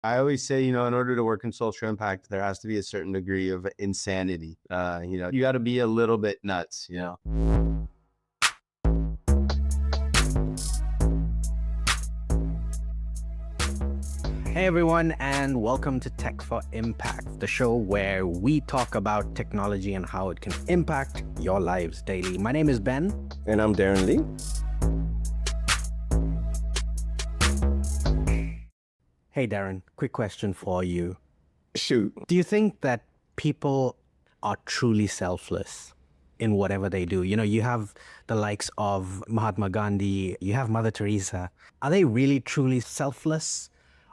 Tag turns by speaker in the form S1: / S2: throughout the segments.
S1: I always say, in order to work in social impact, there has to be a certain degree of insanity. You got to be a little bit nuts.
S2: Hey everyone, and welcome to Tech for Impact, the show where we talk about technology and how it can impact your lives daily. My name is Ben.
S3: And I'm Darren Lee.
S2: Hey Darren, quick question for you.
S3: Shoot.
S2: Do you think that people are truly selfless in whatever they do? You have the likes of Mahatma Gandhi, you have Mother Teresa. Are they really truly selfless?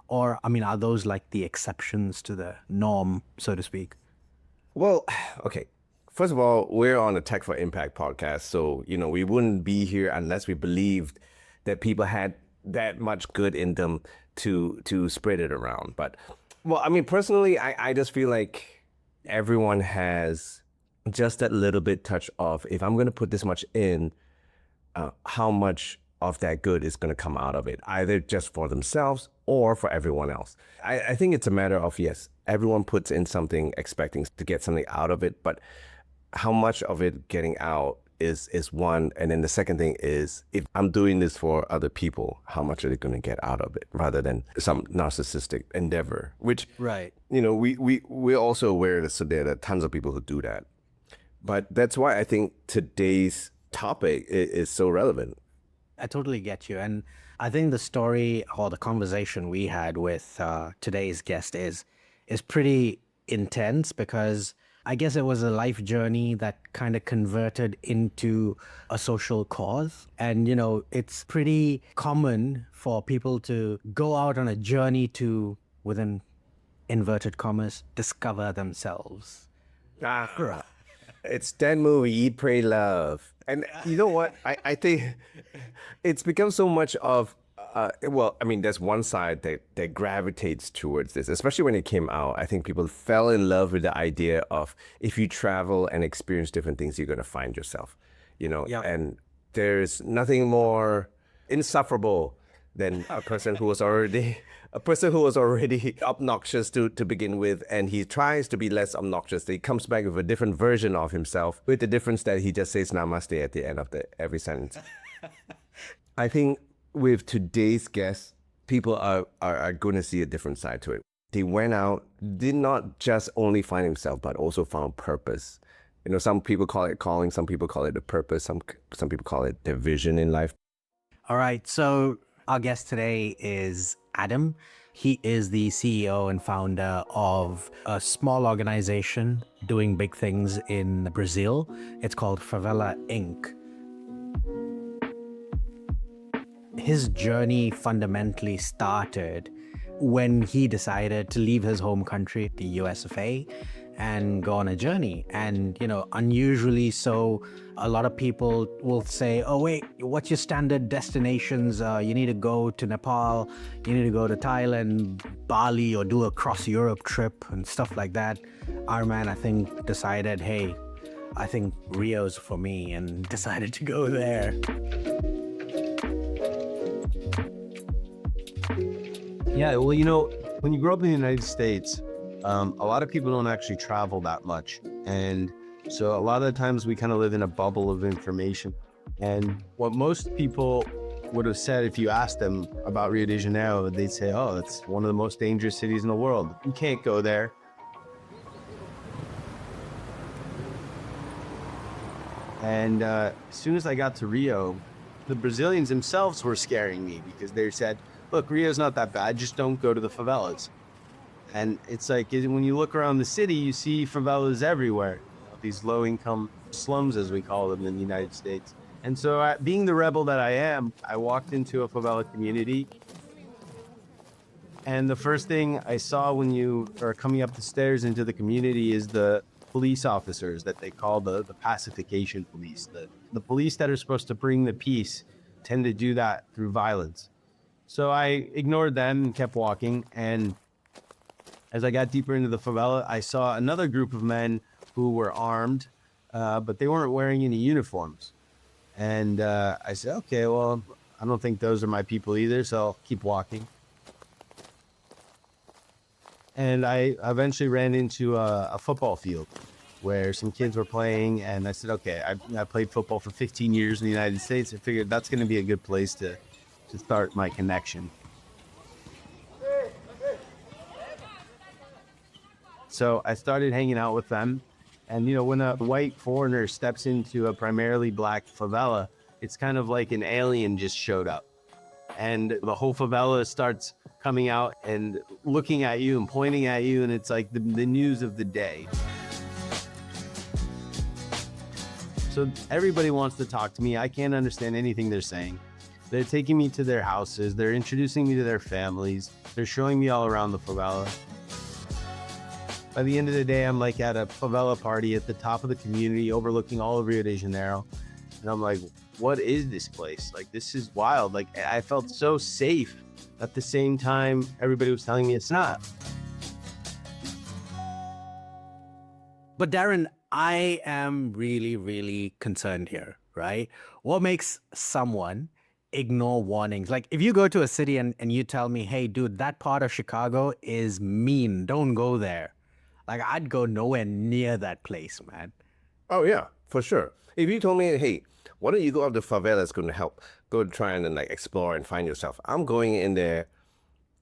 S2: Or, are those like the exceptions to the norm, so to speak?
S3: Well, okay. First of all, we're on the Tech for Impact podcast. So, we wouldn't be here unless we believed that people had that much good in them to spread it around. But, personally, I just feel like everyone has just that little bit touch of, if I'm going to put this much in, how much of that good is going to come out of it, either just for themselves or for everyone else. I think it's a matter of, yes, everyone puts in something expecting to get something out of it, but how much of it getting out is one. And then the second thing is, if I'm doing this for other people, how much are they going to get out of it, rather than some narcissistic endeavor, which,
S2: Right.
S3: we're also aware that there are tons of people who do that. But that's why I think today's topic is so relevant.
S2: I totally get you. And I think the story or the conversation we had with today's guest is pretty intense, because I guess it was a life journey that kind of converted into a social cause. And, it's pretty common for people to go out on a journey to, within inverted commas, discover themselves.
S3: Ah, it's that movie, Eat, Pray, Love. And you know what? I think it's become so much of, there's one side that gravitates towards this, especially when it came out. I think people fell in love with the idea of, if you travel and experience different things, you're going to find yourself,
S2: Yeah.
S3: and there's nothing more insufferable than a person who was already obnoxious to begin with, and he tries to be less obnoxious. He comes back with a different version of himself, with the difference that he just says namaste at the end of every sentence. I think with today's guest, people are going to see a different side to it. They went out, did not just only find himself, but also found purpose. Some people call it calling, some people call it a purpose, some people call it their vision in life.
S2: All right. So our guest today is Adam. He is the CEO and founder of a small organization doing big things in Brazil. It's called Favela Inc. His journey fundamentally started when he decided to leave his home country, the US of A, and go on a journey. And, unusually so, a lot of people will say, oh, wait, what's your standard destinations? You need to go to Nepal, you need to go to Thailand, Bali, or do a cross Europe trip and stuff like that. Our man, I think, decided, hey, I think Rio's for me, and decided to go there.
S1: Yeah, well, when you grow up in the United States, a lot of people don't actually travel that much. And so a lot of the times we kind of live in a bubble of information. And what most people would have said if you asked them about Rio de Janeiro, they'd say, oh, it's one of the most dangerous cities in the world. You can't go there. And as soon as I got to Rio, the Brazilians themselves were scaring me, because they said, look, Rio's not that bad, just don't go to the favelas. And it's like, when you look around the city, you see favelas everywhere, these low-income slums, as we call them in the United States. And so being the rebel that I am, I walked into a favela community. And the first thing I saw when you are coming up the stairs into the community is the police officers that they call the pacification police. The police that are supposed to bring the peace tend to do that through violence. So I ignored them and kept walking. And as I got deeper into the favela, I saw another group of men who were armed, but they weren't wearing any uniforms. And I said, okay, well, I don't think those are my people either, so I'll keep walking. And I eventually ran into a football field where some kids were playing, and I said, okay, I played football for 15 years in the United States. I figured that's going to be a good place to start my connection. So I started hanging out with them. And, when a white foreigner steps into a primarily black favela, it's kind of like an alien just showed up. And the whole favela starts coming out and looking at you and pointing at you. And it's like the news of the day. So everybody wants to talk to me. I can't understand anything they're saying. They're taking me to their houses. They're introducing me to their families. They're showing me all around the favela. By the end of the day, I'm like at a favela party at the top of the community overlooking all of Rio de Janeiro. And I'm like, what is this place? Like, this is wild. Like, I felt so safe. At the same time, everybody was telling me it's not.
S2: But Darren, I am really, really concerned here, right? What makes someone ignore warnings? Like if you go to a city and you tell me, hey, dude, that part of Chicago is mean. Don't go there. Like I'd go nowhere near that place, man.
S3: Oh yeah, for sure. If you told me, hey, why don't you go up to favela? It's going to help. Go try and like explore and find yourself. I'm going in there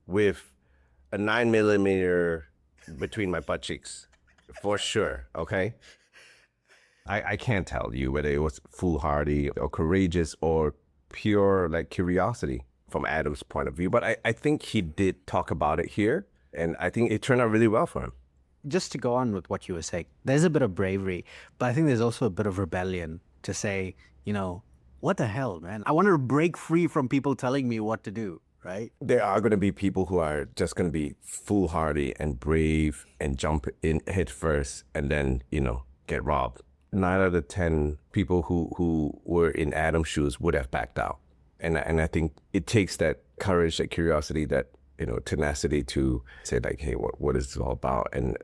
S3: with a 9mm between my butt cheeks, for sure. Okay. I can't tell you whether it was foolhardy or courageous or pure like curiosity from Adam's point of view. But I think he did talk about it here, and I think it turned out really well for him.
S2: Just to go on with what you were saying, there's a bit of bravery, but I think there's also a bit of rebellion to say, what the hell, man? I want to break free from people telling me what to do, right?
S3: There are going to be people who are just going to be foolhardy and brave and jump in head first and then, get robbed. 9 out of 10 people who were in Adam's shoes would have backed out. And I think it takes that courage, that curiosity, that, tenacity to say like, hey, what is this all about? And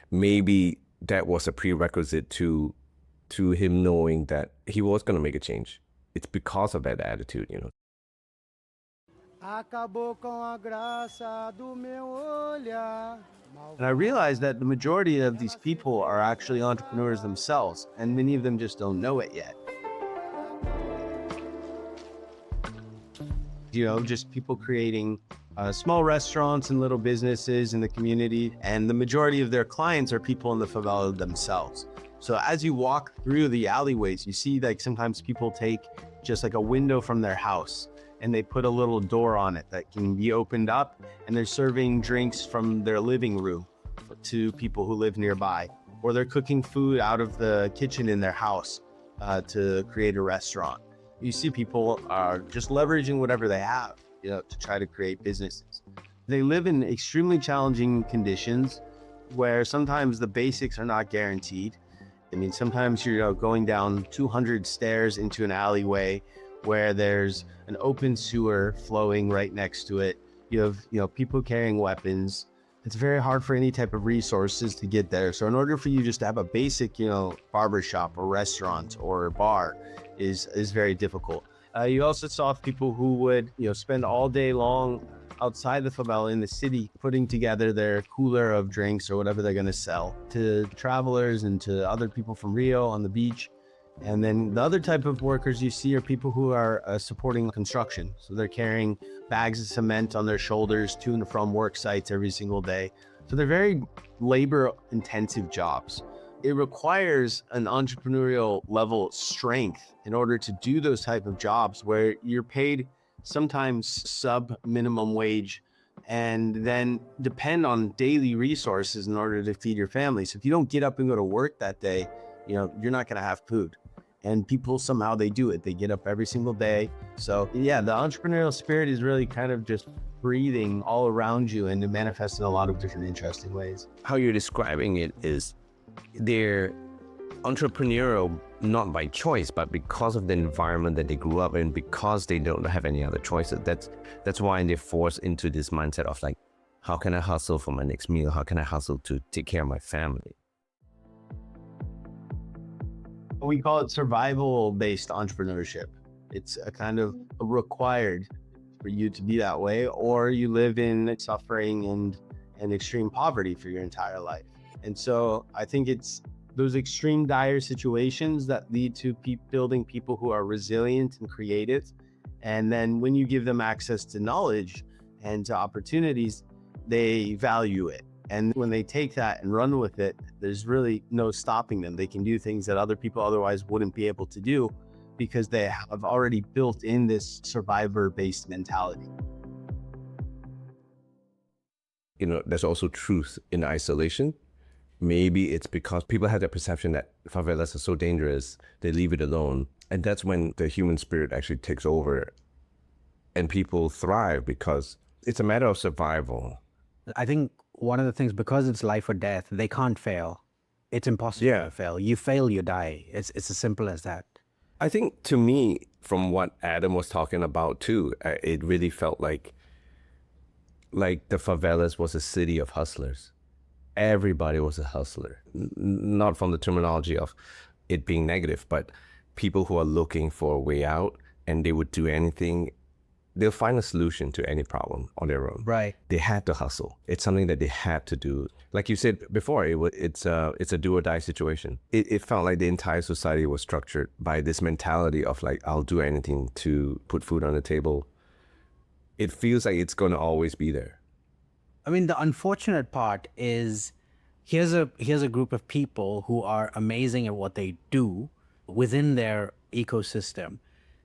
S3: maybe that was a prerequisite to him knowing that he was going to make a change. It's because of that attitude,
S1: And I realized that the majority of these people are actually entrepreneurs themselves, and many of them just don't know it yet. Just people creating small restaurants and little businesses in the community, and the majority of their clients are people in the favela themselves. So as you walk through the alleyways, you see like sometimes people take just like a window from their house and they put a little door on it that can be opened up, and they're serving drinks from their living room to people who live nearby, or they're cooking food out of the kitchen in their house to create a restaurant. You see people are just leveraging whatever they have, to try to create businesses. They live in extremely challenging conditions where sometimes the basics are not guaranteed. I mean, sometimes you're going down 200 stairs into an alleyway where there's an open sewer flowing right next to it. You have, people carrying weapons. It's very hard for any type of resources to get there. So in order for you just to have a basic, barbershop or restaurant or bar is very difficult. You also saw people who would, spend all day long outside the favela in the city, putting together their cooler of drinks or whatever they're going to sell to travelers and to other people from Rio on the beach. And then the other type of workers you see are people who are supporting construction. So they're carrying bags of cement on their shoulders to and from work sites every single day. So they're very labor intensive jobs. It requires an entrepreneurial level strength in order to do those type of jobs where you're paid sometimes sub minimum wage and then depend on daily resources in order to feed your family. So if you don't get up and go to work that day, you're not going to have food. And people somehow they do it. They get up every single day. So yeah, the entrepreneurial spirit is really kind of just breathing all around you, and it manifests in a lot of different interesting ways.
S3: How you're describing it is they're entrepreneurial not by choice, but because of the environment that they grew up in, because they don't have any other choices. That's why they're forced into this mindset of like, how can I hustle for my next meal? How can I hustle to take care of my family?
S1: We call it survival-based entrepreneurship. It's a kind of required for you to be that way, or you live in suffering and extreme poverty for your entire life. And so I think it's those extreme dire situations that lead to building people who are resilient and creative. And then when you give them access to knowledge and to opportunities, they value it. And when they take that and run with it, there's really no stopping them. They can do things that other people otherwise wouldn't be able to do because they have already built in this survivor-based mentality.
S3: You know, there's also truth in isolation. Maybe it's because people have the perception that favelas are so dangerous, they leave it alone. And that's when the human spirit actually takes over and people thrive because it's a matter of survival.
S2: I think one of the things, because it's life or death, they can't fail. It's impossible to fail. You fail, you die. It's as simple as that.
S3: I think to me, from what Adam was talking about too, it really felt like the favelas was a city of hustlers. Everybody was a hustler, not from the terminology of it being negative, but people who are looking for a way out, and they would do anything. They'll find a solution to any problem on their own.
S2: Right.
S3: They had to hustle. It's something that they had to do. Like you said before, it's a do or die situation. It felt like the entire society was structured by this mentality of like, I'll do anything to put food on the table. It feels like it's going to always be there.
S2: I mean, the unfortunate part is here's a group of people who are amazing at what they do within their ecosystem.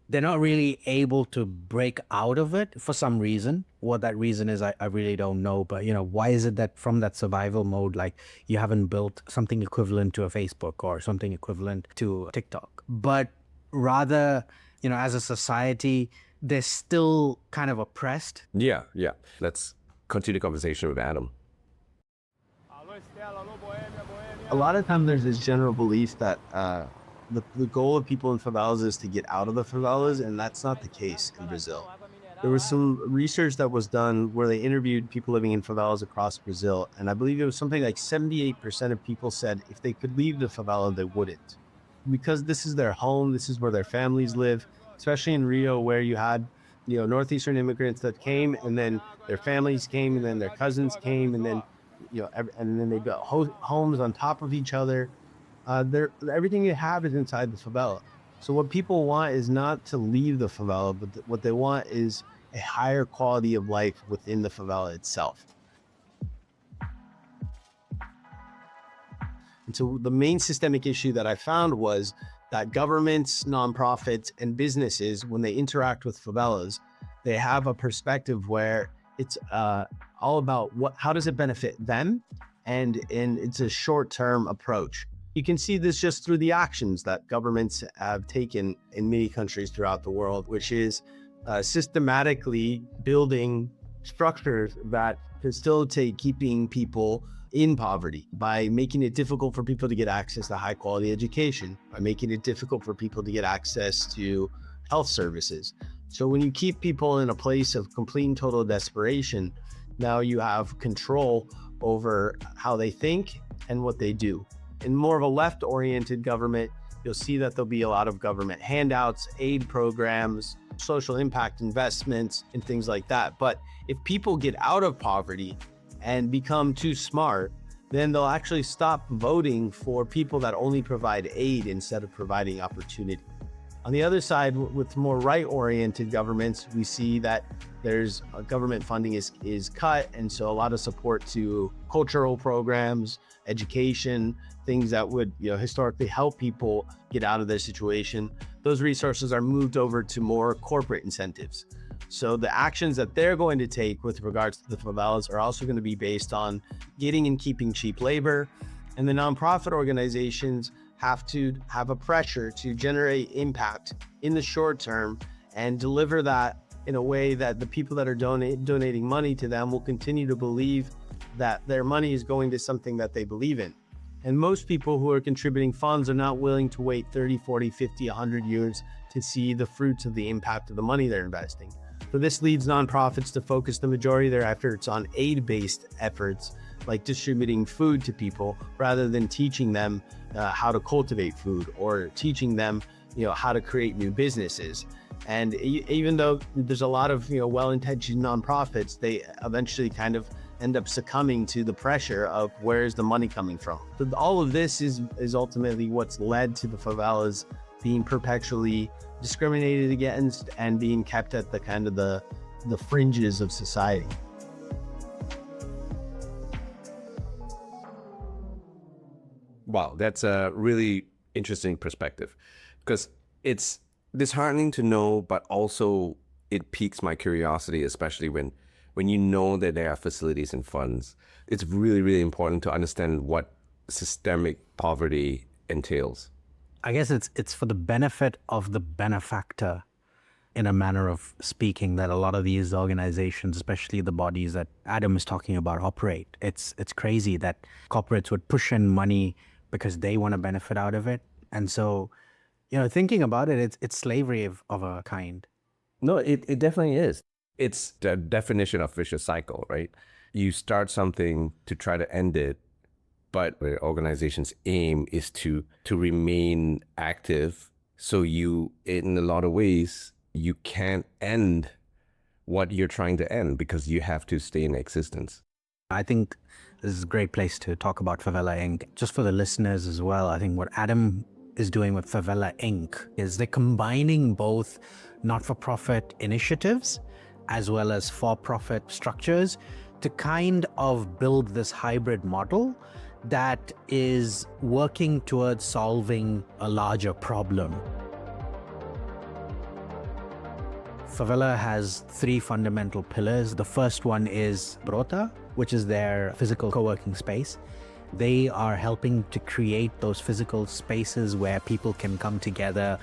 S2: They're not really able to break out of it for some reason. What that reason is, I really don't know. But, you know, why is it that from that survival mode, like you haven't built something equivalent to a Facebook or something equivalent to TikTok? But rather, you know, as a society, they're still kind of oppressed.
S3: Yeah. Let's continue the conversation with Adam.
S1: A lot of times there's this general belief that the goal of people in favelas is to get out of the favelas, and that's not the case in Brazil. There was some research that was done where they interviewed people living in favelas across Brazil, and I believe it was something like 78% of people said if they could leave the favela, they wouldn't. Because this is their home, this is where their families live, especially in Rio, where you had, you know, Northeastern immigrants that came, and then their families came, and then their cousins came, and then, you know, and then they built homes on top of each other. Everything you have is inside the favela. So what people want is not to leave the favela, but what they want is a higher quality of life within the favela itself. And so the main systemic issue that I found was that governments, nonprofits, and businesses, when they interact with favelas, they have a perspective where it's all about how does it benefit them, and it's a short-term approach. You can see this just through the actions that governments have taken in many countries throughout the world, which is systematically building structures that facilitate keeping people in poverty by making it difficult for people to get access to high quality education, by making it difficult for people to get access to health services. So when you keep people in a place of complete and total desperation, now you have control over how they think and what they do. In more of a left-oriented government, you'll see that there'll be a lot of government handouts, aid programs, social impact investments, and things like that. But if people get out of poverty and become too smart, then they'll actually stop voting for people that only provide aid instead of providing opportunity. On the other side, with more right-oriented governments, we see that there's government funding is cut, and so a lot of support to cultural programs, education, things that would, you know, historically help people get out of their situation. Those resources are moved over to more corporate incentives. So the actions that they're going to take with regards to the favelas are also going to be based on getting and keeping cheap labor, and the nonprofit organizations have to have a pressure to generate impact in the short term and deliver that in a way that the people that are donating money to them will continue to believe that their money is going to something that they believe in. And most people who are contributing funds are not willing to wait 30, 40, 50, 100 years to see the fruits of the impact of the money they're investing. So this leads nonprofits to focus the majority of their efforts on aid-based efforts, like distributing food to people, rather than teaching them how to cultivate food or teaching them, you know, how to create new businesses. And even though there's a lot of, you know, well-intentioned nonprofits, they eventually kind of end up succumbing to the pressure of where's the money coming from. So all of this is ultimately what's led to the favelas being perpetually discriminated against and being kept at the kind of the fringes of society.
S3: Wow, that's a really interesting perspective, because it's disheartening to know, but also it piques my curiosity, especially when you know that there are facilities and funds. It's really, really important to understand what systemic poverty entails.
S2: I guess it's for the benefit of the benefactor, in a manner of speaking, that a lot of these organizations, especially the bodies that Adam is talking about, operate. It's crazy that corporates would push in money because they want to benefit out of it. And so, thinking about it, it's slavery of a kind.
S3: No, it definitely is. It's the definition of vicious cycle, right? You start something to try to end it, but the organization's aim is to remain active. So you, in a lot of ways, you can't end what you're trying to end because you have to stay in existence.
S2: I think this is a great place to talk about Favela Inc. Just for the listeners as well, I think what Adam is doing with Favela Inc. is they're combining both not-for-profit initiatives as well as for-profit structures to kind of build this hybrid model that is working towards solving a larger problem. Favela has three fundamental pillars. The first one is Brota, which is their physical co-working space. They are helping to create those physical spaces where people can come together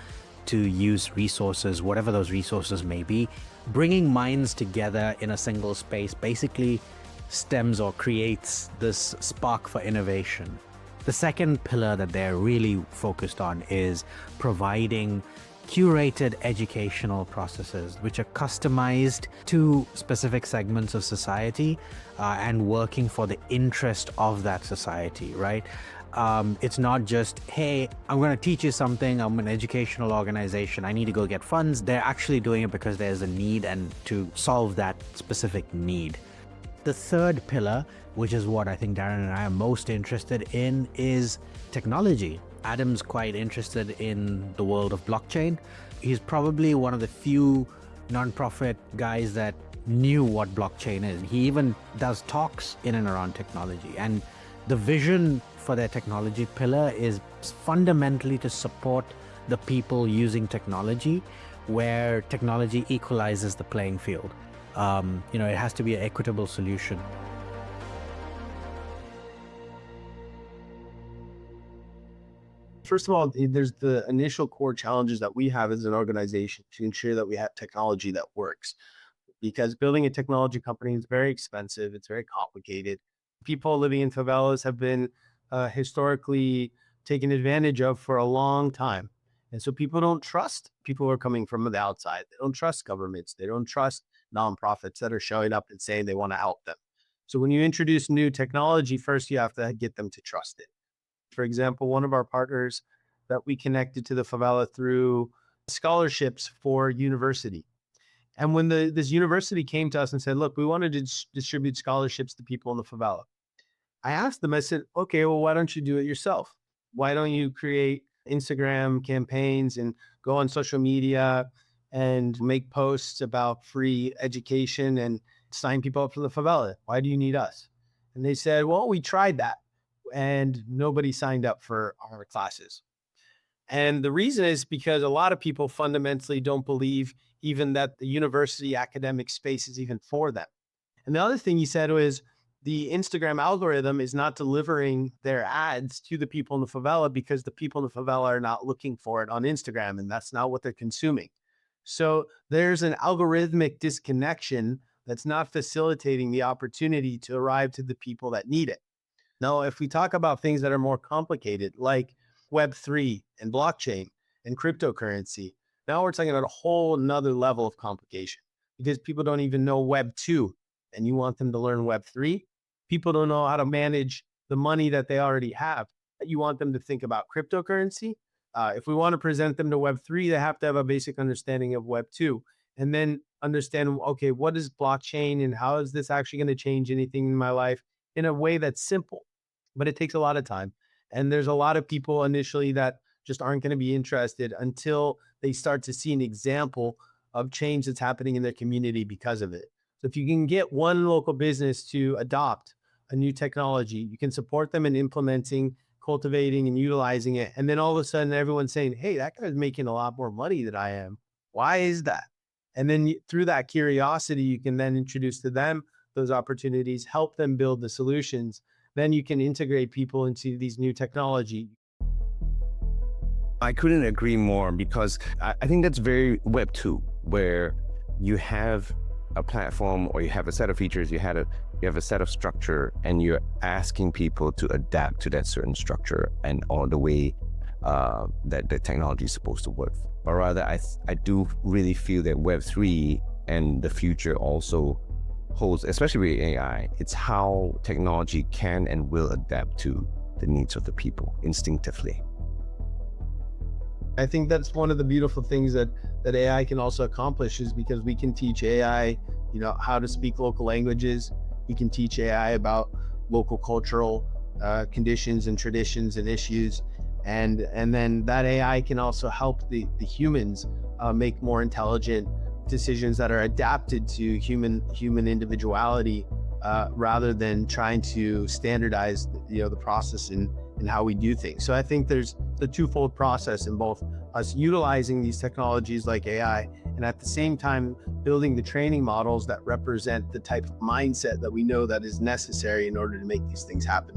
S2: to use resources, whatever those resources may be. Bringing minds together in a single space basically stems or creates this spark for innovation. The second pillar that they're really focused on is providing curated educational processes which are customized to specific segments of society and working for the interest of that society, right? It's not just, hey, I'm going to teach you something, I'm an educational organization, I need to go get funds. They're actually doing it because there's a need and to solve that specific need. The third pillar, which is what I think Darren and I are most interested in, is technology. Adam's quite interested in the world of blockchain. He's probably one of the few nonprofit guys that knew what blockchain is. He even does talks in and around technology. And the vision for their technology pillar is fundamentally to support the people using technology, where technology equalizes the playing field. It has to be an equitable solution.
S1: First of all, there's the initial core challenges that we have as an organization to ensure that we have technology that works. Because building a technology company is very expensive, it's very complicated. People living in favelas have been historically taken advantage of for a long time. And so people don't trust people who are coming from the outside. They don't trust governments. They don't trust nonprofits that are showing up and saying they want to help them. So when you introduce new technology, first you have to get them to trust it. For example, one of our partners that we connected to the favela through scholarships for university. And when this university came to us and said, look, we wanted to distribute scholarships to people in the favela, I asked them, I said, okay, well, why don't you do it yourself? Why don't you create Instagram campaigns and go on social media and make posts about free education and sign people up for the favela? Why do you need us? And they said, well, we tried that and nobody signed up for our classes. And the reason is because a lot of people fundamentally don't believe even that the university academic space is even for them. And the other thing he said was the Instagram algorithm is not delivering their ads to the people in the favela because the people in the favela are not looking for it on Instagram, and that's not what they're consuming. So there's an algorithmic disconnection that's not facilitating the opportunity to arrive to the people that need it. Now, if we talk about things that are more complicated, like Web3 and blockchain and cryptocurrency, now we're talking about a whole nother level of complication because people don't even know Web2 and you want them to learn Web3. People don't know how to manage the money that they already have. You want them to think about cryptocurrency. If we want to present them to Web3, they have to have a basic understanding of Web2. And then understand, okay, what is blockchain and how is this actually going to change anything in my life in a way that's simple. But it takes a lot of time. And there's a lot of people initially that just aren't going to be interested until they start to see an example of change that's happening in their community because of it. So if you can get one local business to adopt a new technology, you can support them in implementing, cultivating, and utilizing it. And then all of a sudden, everyone's saying, hey, that guy's making a lot more money than I am. Why is that? And then through that curiosity, you can then introduce to them those opportunities, help them build the solutions. Then you can integrate people into these new technology.
S3: I couldn't agree more, because I think that's very Web 2, where you have a platform or you have a set of features, you have a set of structure, and you're asking people to adapt to that certain structure and all the way that the technology is supposed to work. But rather, I do really feel that Web 3 and the future also holds, especially with AI, it's how technology can and will adapt to the needs of the people instinctively.
S1: I think that's one of the beautiful things that AI can also accomplish, is because we can teach AI, how to speak local languages. We can teach AI about local cultural conditions and traditions and issues. And then that AI can also help the humans make more intelligent decisions that are adapted to human individuality, rather than trying to standardize the process and how we do things. So I think there's the twofold process in both us utilizing these technologies like AI, and at the same time building the training models that represent the type of mindset that we know that is necessary in order to make these things happen.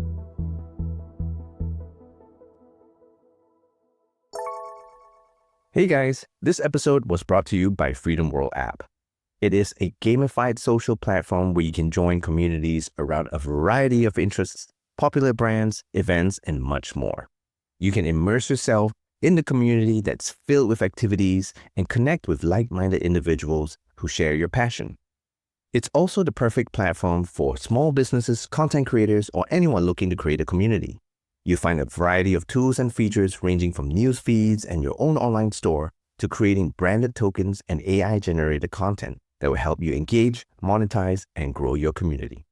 S3: Hey guys, this episode was brought to you by Freedom World app. It is a gamified social platform where you can join communities around a variety of interests, popular brands, events, and much more. You can immerse yourself in the community that's filled with activities and connect with like-minded individuals who share your passion. It's also the perfect platform for small businesses, content creators, or anyone looking to create a community. You find a variety of tools and features ranging from news feeds and your own online store to creating branded tokens and AI-generated content that will help you engage, monetize, and grow your community.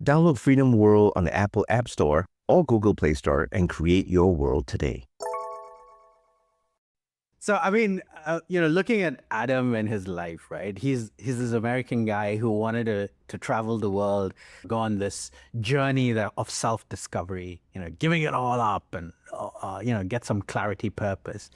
S3: Download Freedom World on the Apple App Store or Google Play Store and create your world today.
S2: So, I mean, looking at Adam and his life, right? He's this American guy who wanted to travel the world, go on this journey of self-discovery, giving it all up and, get some clarity, purpose.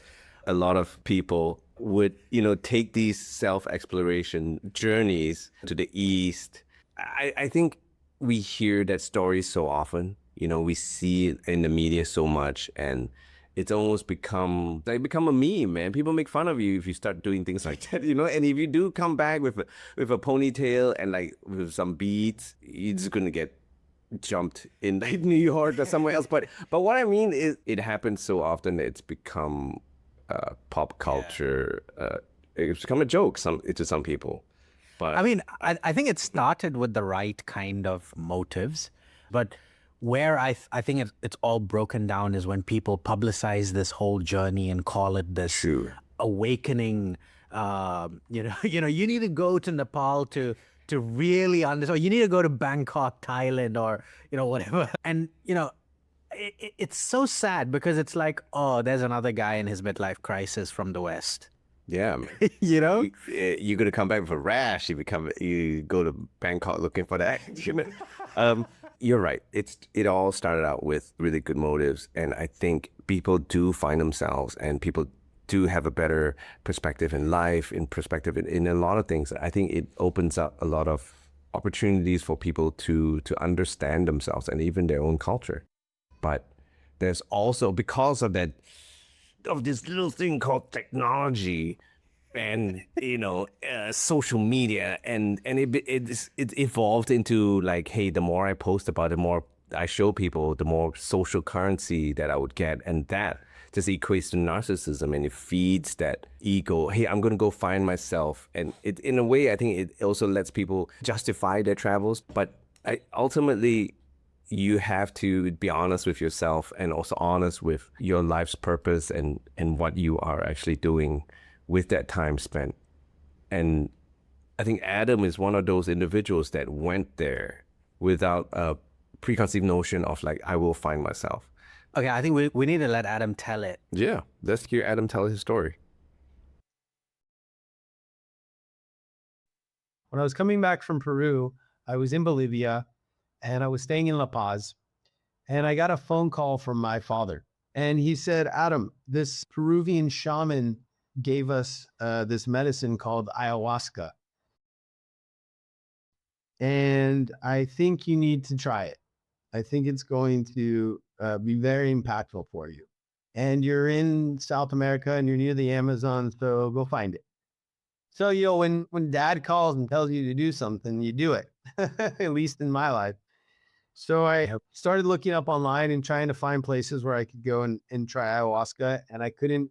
S3: A lot of people would, take these self-exploration journeys to the East. I think we hear that story so often, we see it in the media so much, and it's almost become a meme, man. People make fun of you if you start doing things like that, and if you do come back with a ponytail and like with some beads, you're just going to get jumped in like New York or somewhere else. But what I mean is, it happens so often that it's become pop culture. It's become a joke to some people. But
S2: I mean, I think it started with the right kind of motives, but where I think it's all broken down is when people publicize this whole journey and call it this awakening. You need to go to Nepal to really understand, or you need to go to Bangkok, Thailand, or whatever. And it's so sad, because it's like, oh, there's another guy in his midlife crisis from the West.
S3: yeah, you're gonna come back with a rash if you go to Bangkok looking for that. You're right. It all started out with really good motives, and I think people do find themselves, and people do have a better perspective in life, in a lot of things. I think it opens up a lot of opportunities for people to understand themselves and even their own culture. But there's also, because of this little thing called technology and social media, and it evolved into like, hey, the more I post about it, the more I show people, the more social currency that I would get, and that just equates to narcissism, and it feeds that ego. Hey, I'm gonna go find myself, and it, in a way, I think it also lets people justify their travels. But ultimately, you have to be honest with yourself, and also honest with your life's purpose and what you are actually doing with that time spent. And I think Adam is one of those individuals that went there without a preconceived notion of like, I will find myself.
S2: Okay, I think we need to let Adam tell it.
S3: Yeah, let's hear Adam tell his story.
S1: When I was coming back from Peru, I was in Bolivia and I was staying in La Paz, and I got a phone call from my father. And he said, Adam, this Peruvian shaman gave us this medicine called ayahuasca. And I think you need to try it. I think it's going to be very impactful for you. And you're in South America and you're near the Amazon, so go find it. So, when dad calls and tells you to do something, you do it, at least in my life. So I started looking up online and trying to find places where I could go and try ayahuasca. And I couldn't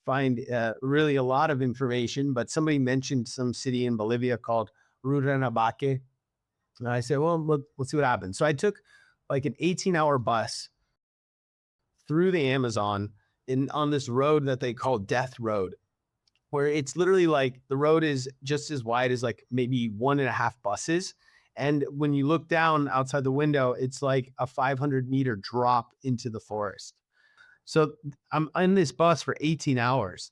S1: find really a lot of information, but somebody mentioned some city in Bolivia called Rurrenabaque. And I said, well, let's see what happens. So I took like an 18-hour bus through the Amazon on this road that they call Death Road, where it's literally like the road is just as wide as like maybe 1.5 buses. And when you look down outside the window, it's like a 500-meter drop into the forest. So I'm in this bus for 18 hours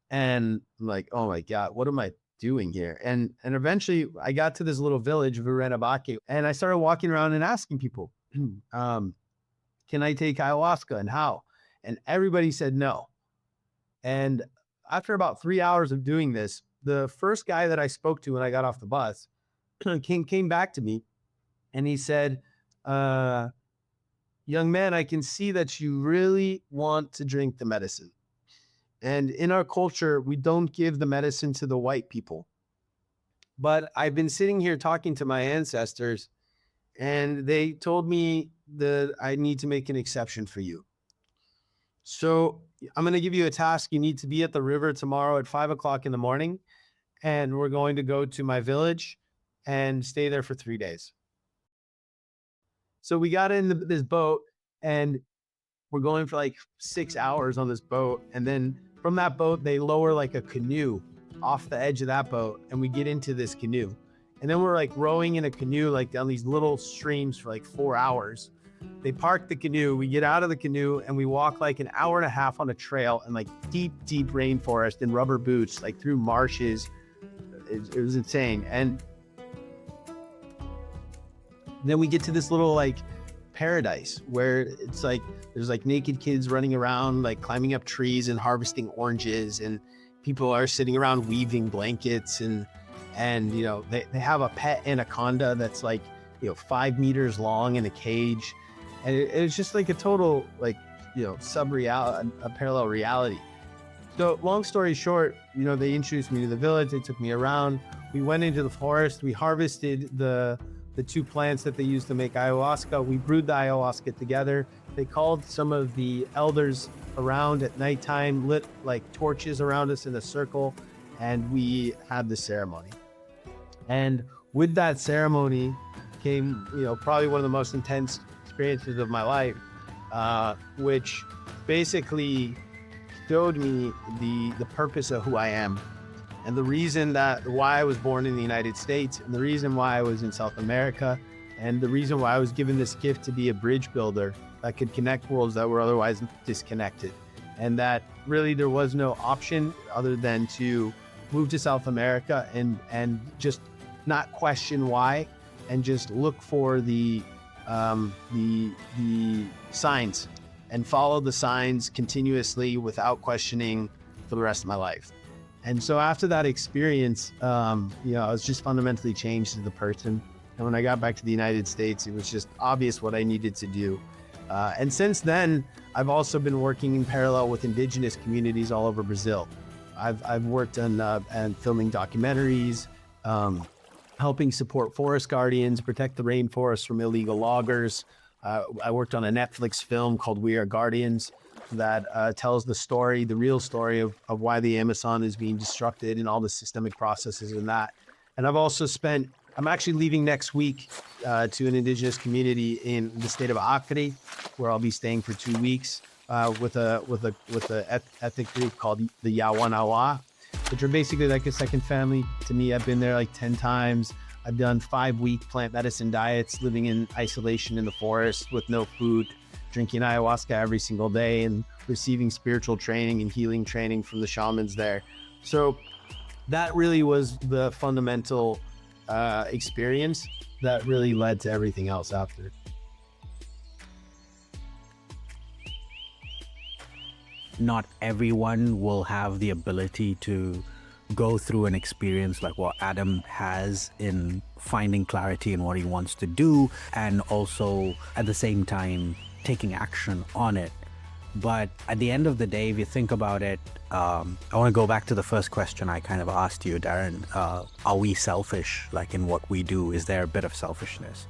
S1: and I'm like, oh my God, what am I doing here? And eventually I got to this little village, Vurenabaque, and I started walking around and asking people, can I take ayahuasca and how? And everybody said no. And after about 3 hours of doing this, the first guy that I spoke to when I got off the bus came back to me and he said, young man, I can see that you really want to drink the medicine. And in our culture, we don't give the medicine to the white people. But I've been sitting here talking to my ancestors and they told me that I need to make an exception for you. So I'm going to give you a task. You need to be at the river tomorrow at 5 o'clock in the morning. And we're going to go to my village and stay there for 3 days. So we got in this boat and we're going for like 6 hours on this boat. And then from that boat, they lower like a canoe off the edge of that boat. And we get into this canoe. And then we're like rowing in a canoe, like down these little streams for like 4 hours. They park the canoe, we get out of the canoe and we walk like 1.5 hours on a trail in like deep, deep rainforest in rubber boots, like through marshes. It was insane. And then we get to this little like paradise where it's like, there's like naked kids running around, like climbing up trees and harvesting oranges. And people are sitting around weaving blankets and they have a pet anaconda that's like, 5 meters long in a cage. And it's just like a total, like, sub-reality, a parallel reality. So long story short, they introduced me to the village. They took me around. We went into the forest. We harvested the 2 plants that they used to make ayahuasca. We brewed the ayahuasca together. They called some of the elders around at nighttime, lit like torches around us in a circle, and we had the ceremony. And with that ceremony came, probably one of the most intense experiences of my life, which basically showed me the purpose of who I am and the reason why I was born in the United States and the reason why I was in South America and the reason why I was given this gift to be a bridge builder that could connect worlds that were otherwise disconnected. And that really there was no option other than to move to South America and just not question why and just look for the signs and follow the signs continuously without questioning for the rest of my life. And so after that experience, I was just fundamentally changed as a person. And when I got back to the United States, it was just obvious what I needed to do. And since then, I've also been working in parallel with indigenous communities all over Brazil. I've worked on and filming documentaries, helping support forest guardians, protect the rainforest from illegal loggers. I worked on a Netflix film called We Are Guardians that tells the real story of why the Amazon is being destructed and all the systemic processes in that. And I'm actually leaving next week to an indigenous community in the state of Acre, where I'll be staying for 2 weeks with a ethnic group called the Yawanawa. which are basically like a second family to me. I've been there like 10 times. I've done 5-week plant medicine diets, living in isolation in the forest with no food, drinking ayahuasca every single day, and receiving spiritual training and healing training from the shamans there. So that really was the fundamental experience that really led to everything else after.
S2: Not everyone will have the ability to go through an experience like what Adam has in finding clarity in what he wants to do, and also at the same time taking action on it. But at the end of the day, if you think about it, I want to go back to the first question I kind of asked you, Darren. Are we selfish, like in what we do? Is there a bit of selfishness?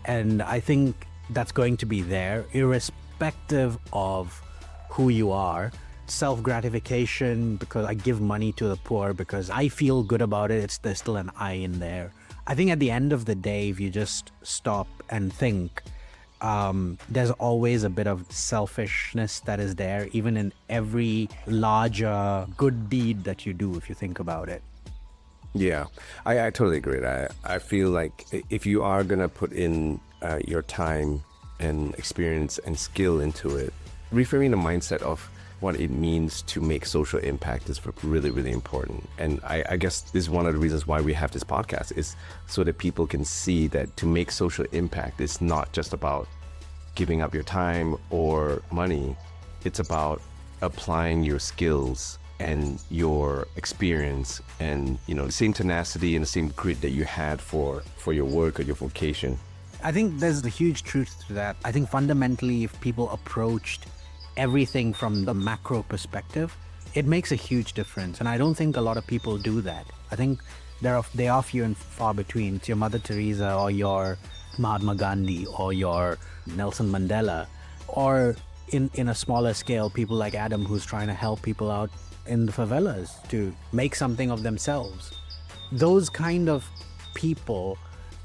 S2: And I think that's going to be there, irrespective of who you are. Self-gratification, because I give money to the poor because I feel good about it, there's still an I in there. I think at the end of the day, if you just stop and think, there's always a bit of selfishness that is there, even in every larger good deed that you do, if you think about it.
S3: Yeah, I totally agree. I feel like if you are going to put in your time and experience and skill into it, reframing the mindset of what it means to make social impact is really, really important. And I guess this is one of the reasons why we have this podcast, is so that people can see that to make social impact is not just about giving up your time or money. It's about applying your skills and your experience and, you know, the same tenacity and the same grit that you had for your work or your vocation.
S2: I think there's a huge truth to that. I think fundamentally, if people approached everything from the macro perspective, it makes a huge difference. And I don't think a lot of people do that. I think they are few and far between. It's your Mother Teresa or your Mahatma Gandhi or your Nelson Mandela, or in a smaller scale, people like Adam, who's trying to help people out in the favelas to make something of themselves. Those kind of people,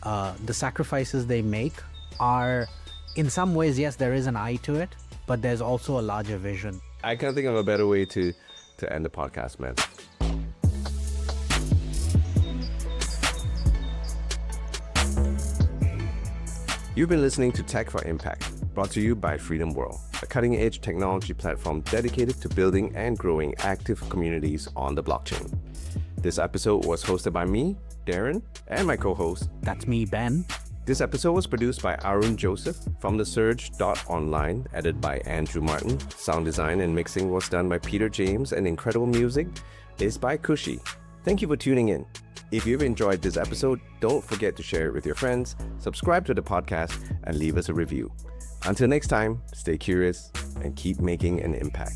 S2: the sacrifices they make are, in some ways, yes, there is an eye to it, but there's also a larger vision.
S3: I can't think of a better way to end the podcast, man. You've been listening to Tech for Impact, brought to you by Freedom World, a cutting-edge technology platform dedicated to building and growing active communities on the blockchain. This episode was hosted by me, Darren, and my co-host.
S2: That's me, Ben.
S3: This episode was produced by Arun Joseph from thesurge.online, edited by Andrew Martin. Sound design and mixing was done by Peter James, and incredible music is by Kushi. Thank you for tuning in. If you've enjoyed this episode, don't forget to share it with your friends, subscribe to the podcast, and leave us a review. Until next time, stay curious and keep making an impact.